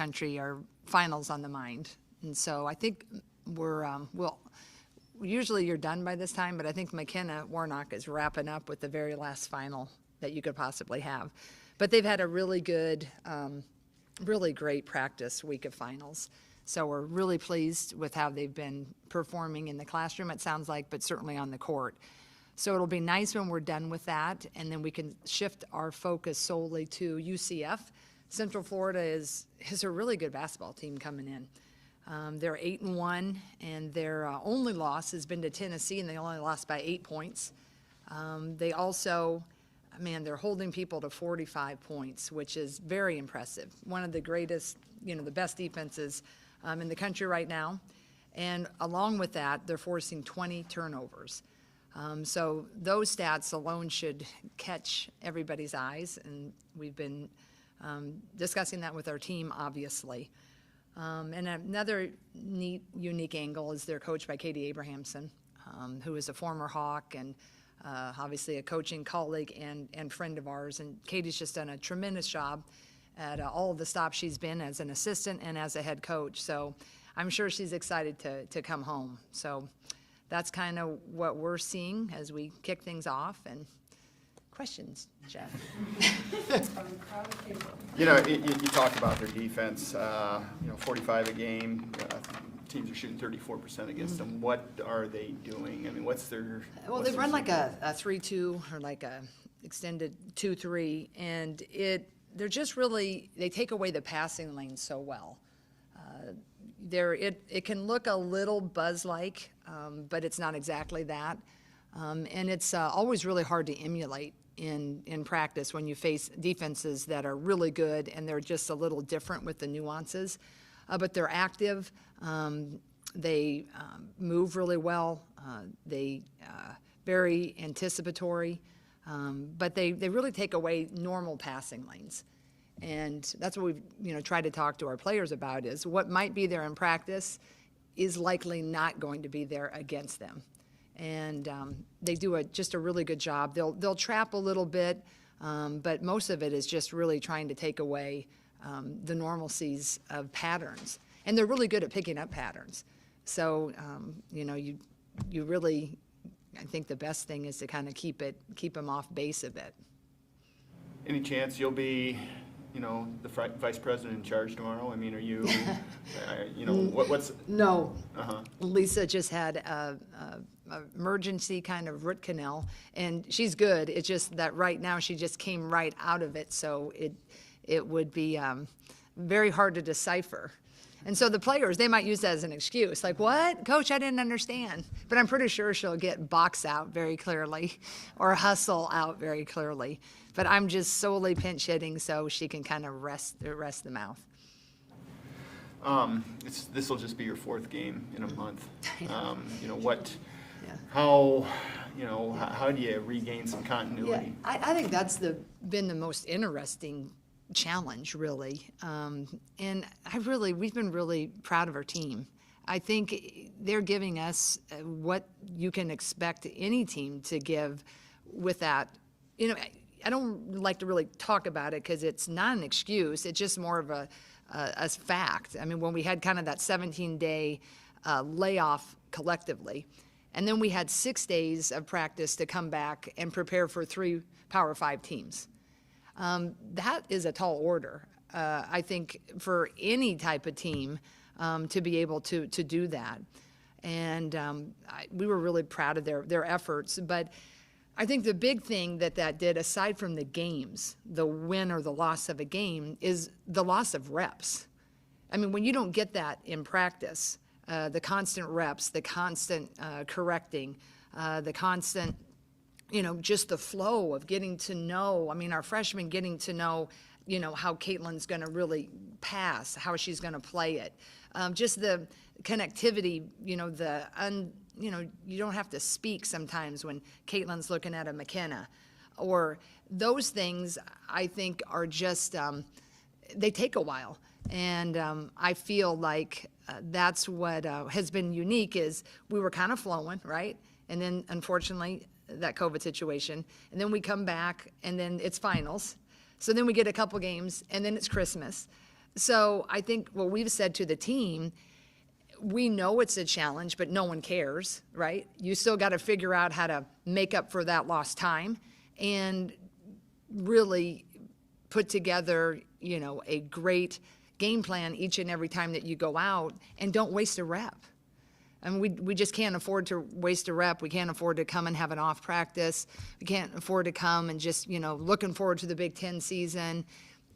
country are finals on the mind. And so I think usually you're done by this time, but I think McKenna Warnock is wrapping up with the very last final that you could possibly have. But they've had a really good, really great practice week of finals. So we're really pleased with how they've been performing in the classroom, it sounds like, but certainly on the court. So it'll be nice when we're done with that, and then we can shift our focus solely to UCF. Central Florida is a really good basketball team coming in. They're 8-1, and their only loss has been to Tennessee, and they only lost by 8 points. They also, they're holding people to 45 points, which is very impressive. One of the greatest, the best defenses in the country right now. And along with that, they're forcing 20 turnovers. So those stats alone should catch everybody's eyes, and we've been discussing that with our team, obviously. And another neat, unique angle is they're coached by Katie Abrahamson, who is a former Hawk and obviously a coaching colleague and friend of ours. And Katie's just done a tremendous job at all of the stops she's been as an assistant and as a head coach. So I'm sure she's excited to come home. So that's kind of what we're seeing as we kick things off. And questions, Jeff? You talked about their defense, 45 a game. Teams are shooting 34% against them. What are they doing? What's their... Well, they run like a 3-2 or like a extended 2-3, and they're just really, they take away the passing lane so well. It can look a little Buzz-like, but it's not exactly that. And it's always really hard to emulate in practice when you face defenses that are really good and they're just a little different with the nuances. But they're active. They move really well. They very anticipatory. But they really take away normal passing lanes. And that's what we've tried to talk to our players about, is what might be there in practice is likely not going to be there against them. And they do just a really good job. They'll trap a little bit, but most of it is just really trying to take away the normalcies of patterns. And they're really good at picking up patterns. So, you really, I think the best thing is to kind of keep them off base a bit. Any chance you'll be, the vice president in charge tomorrow? Are you, what's... No. Uh-huh. Lisa just had a emergency kind of root canal, and she's good. It's just that right now she just came right out of it, so it would be very hard to decipher. And so the players, they might use that as an excuse, like, what? Coach, I didn't understand. But I'm pretty sure she'll get box out very clearly or hustle out very clearly. But I'm just solely pinch hitting so she can kind of rest the mouth. This will just be your fourth game in a month. Yeah. How do you regain some continuity? Yeah, I think that's been the most interesting challenge, really. And we've been really proud of our team. I think they're giving us what you can expect any team to give with that. I don't like to really talk about it because it's not an excuse. It's just more of a fact. When we had kind of that 17-day layoff collectively, and then we had 6 days of practice to come back and prepare for 3 Power 5 teams. That is a tall order, I think, for any type of team to be able to do that. And we were really proud of their efforts. But I think the big thing that did, aside from the games, the win or the loss of a game, is the loss of reps. When you don't get that in practice, the constant reps, the constant correcting, the constant, just the flow of getting to know, our freshmen getting to know, how Caitlin's going to really pass, how she's going to play it. Just the connectivity, you don't have to speak sometimes when Caitlin's looking at a McKenna. Or those things, I think, are just, they take a while. And I feel like that's what has been unique is we were kind of flowing, right? And then, unfortunately, that COVID situation. And then we come back, and then it's finals. So then we get a couple games, and then it's Christmas. So I think what we've said to the team, we know it's a challenge, but no one cares, right? You still got to figure out how to make up for that lost time and really put together, a great game plan each and every time that you go out, and don't waste a rep. I mean, we just can't afford to waste a rep. We can't afford to come and have an off practice. We can't afford to come and just, looking forward to the Big Ten season.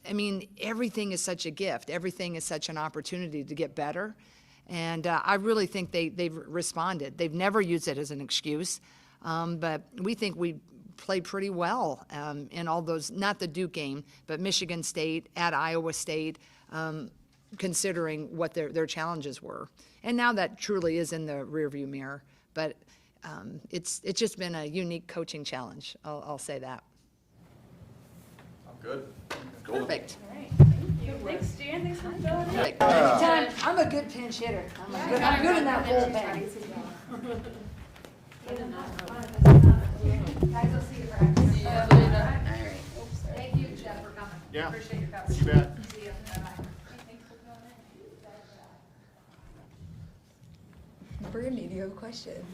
I mean, everything is such a gift. Everything is such an opportunity to get better. And I really think they've responded. They've never used it as an excuse, but we think we played pretty well in all those, not the Duke game, but Michigan State, at Iowa State, considering what their challenges were. And now that truly is in the rearview mirror, but it's just been a unique coaching challenge. I'll say that. I'm good. Perfect. All right, thank you. Thanks, Jan. Thanks for filling in. Anytime. I'm a good pinch hitter. I'm good in that bullpen. Guys, I'll see you practice. See you later. All right. Thank you, Jeff, for coming. Yeah. Appreciate your coverage. You bet. See you. Bye-bye. Thanks for filling in. Brittany, do you have a question?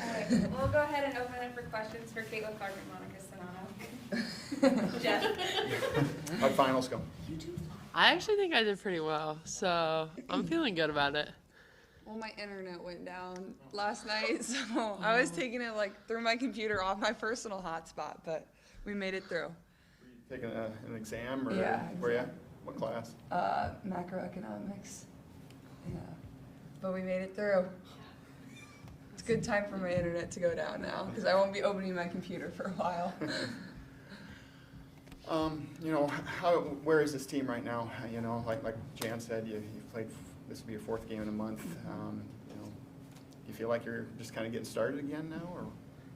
All right, we'll go ahead and open it for questions for Caitlin Clark and Monica Sonano. Jeff? How'd finals go? I actually think I did pretty well, so I'm feeling good about it. Well, my internet went down last night, so I was taking it through my computer off my personal hotspot, but we made it through. Taking an exam or Yeah, where you at? What class? Macroeconomics. Yeah, but we made it through. It's a good time for my internet to go down now, because I won't be opening my computer for a while. Where is this team right now? Like Jan said, you've played. This will be your fourth game in a month. Do you feel like you're just kind of getting started again now, or?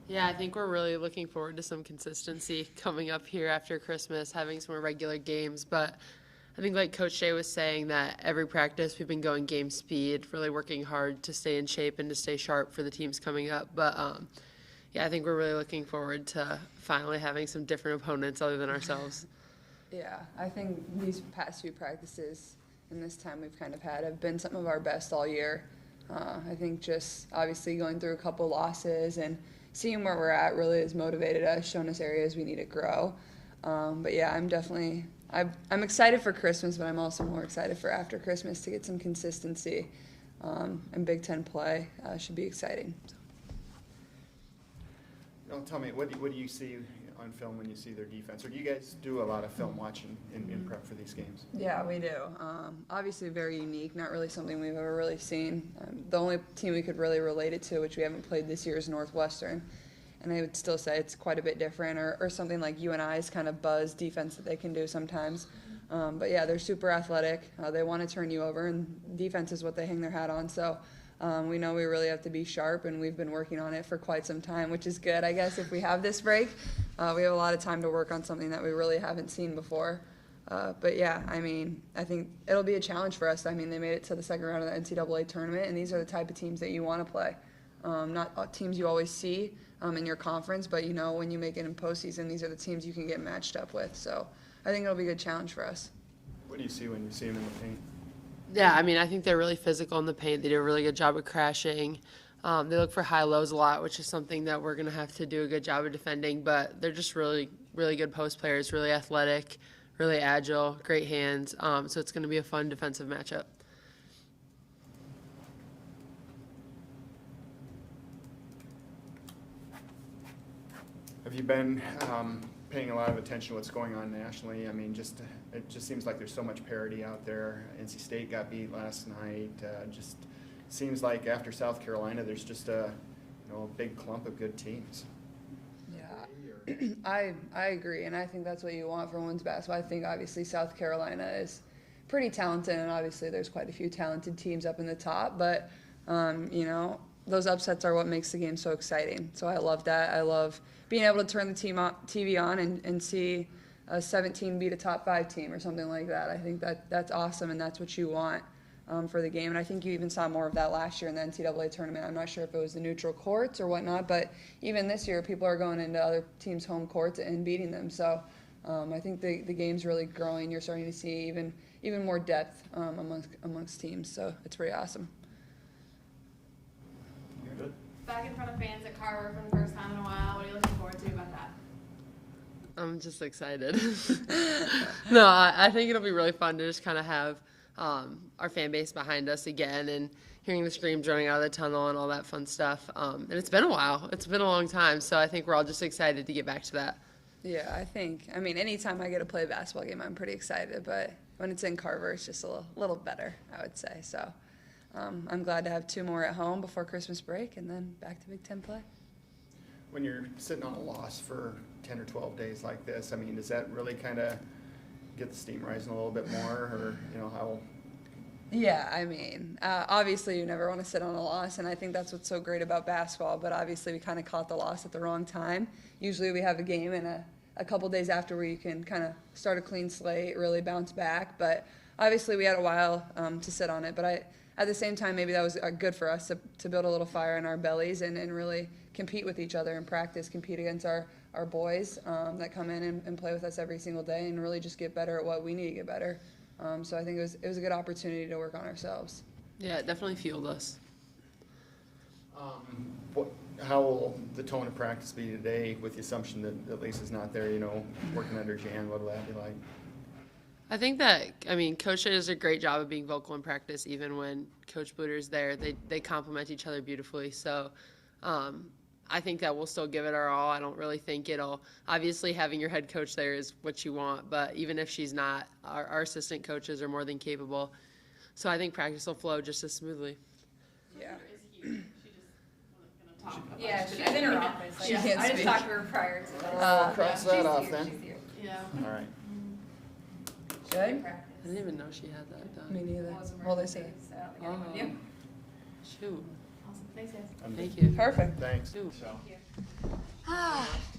Yeah, I think we're really looking forward to some consistency coming up here after Christmas, having some more regular games. But I think like Coach Shea was saying, that every practice we've been going game speed, really working hard to stay in shape and to stay sharp for the teams coming up. But yeah, I think we're really looking forward to finally having some different opponents other than ourselves. Yeah, I think these past few practices and this time we've kind of had have been some of our best all year. I think just obviously going through a couple losses and seeing where we're at really has motivated us, shown us areas we need to grow. But yeah, I'm excited for Christmas, but I'm also more excited for after Christmas to get some consistency. And Big Ten play should be exciting. Tell me, what do you see on film when you see their defense? Or do you guys do a lot of film watching in prep for these games? Yeah, we do. Obviously very unique, not really something we've ever really seen. The only team we could really relate it to, which we haven't played this year, is Northwestern. And I would still say it's quite a bit different, or something like UNI's kind of buzz defense that they can do sometimes. But yeah, they're super athletic. They want to turn you over, and defense is what they hang their hat on. So we know we really have to be sharp, and we've been working on it for quite some time, which is good, I guess, if we have this break. We have a lot of time to work on something that we really haven't seen before. But yeah, I think it'll be a challenge for us. They made it to the second round of the NCAA tournament, and these are the type of teams that you want to play. Not teams you always see in your conference, but when you make it in postseason, these are the teams you can get matched up with. So I think it'll be a good challenge for us. What do you see when you see them in the paint? Yeah, I think they're really physical in the paint. They do a really good job of crashing. They look for high lows a lot, which is something that we're going to have to do a good job of defending. But they're just really, really good post players, really athletic, really agile, great hands. So it's going to be a fun defensive matchup. Have you been paying a lot of attention to what's going on nationally? It just seems like there's so much parity out there. NC State got beat last night. Just seems like after South Carolina, there's just a big clump of good teams. Yeah, I agree, and I think that's what you want for women's basketball. I think obviously South Carolina is pretty talented, and obviously there's quite a few talented teams up in the top, but those upsets are what makes the game so exciting. So I love that. I love being able to turn the TV on and see a 17 beat a top 5 team or something like that. I think that's awesome, and that's what you want for the game. And I think you even saw more of that last year in the NCAA tournament. I'm not sure if it was the neutral courts or whatnot, but even this year, people are going into other teams' home courts and beating them. So I think the game's really growing. You're starting to see even even more depth amongst teams. So it's pretty awesome. Good. Back in front of fans at Carver for the first time in a while. What are you looking forward to about that? I'm just excited. No, I think it'll be really fun to just kind of have our fan base behind us again and hearing the screams running out of the tunnel and all that fun stuff. And it's been a while. It's been a long time. So I think we're all just excited to get back to that. Yeah, I mean, anytime I get to play a basketball game, I'm pretty excited. But when it's in Carver, it's just a little better, I would say. So I'm glad to have 2 more at home before Christmas break and then back to Big Ten play. When you're sitting on a loss for 10 or 12 days like this, I mean, does that really kind of get the steam rising a little bit more, or, you know, how? Yeah, I mean, obviously you never want to sit on a loss, and I think that's what's so great about basketball, but obviously we kind of caught the loss at the wrong time. Usually we have a game and a couple days after where you can kind of start a clean slate, really bounce back, but obviously we had a while to sit on it, but at the same time, maybe that was good for us to build a little fire in our bellies and really compete with each other in practice, compete against our boys that come in and play with us every single day and really just get better at what we need to get better. So I think it was a good opportunity to work on ourselves. Yeah, it definitely fueled us. How will the tone of practice be today with the assumption that Lisa's not there, you know, working under Jan? What will that be like? I think that, Coach Shea does a great job of being vocal in practice, even when Coach Bluter's there. They complement each other beautifully. So I think that we'll still give it our all. I don't really think it'll – obviously having your head coach there is what you want, but even if she's not, our assistant coaches are more than capable. So I think practice will flow just as smoothly. Yeah. Yeah, she's in her office. She can't I just speak. talked to her prior to this. Cross that She's off here, then. she's here. Yeah. All right. Good? I didn't even know she had that done. Me neither. Wasn't Well, they emergency, say. so I don't think anyone knew. Shoot. Awesome, thanks guys. Thank you. Perfect. Thanks. Shoot. So. Thank you.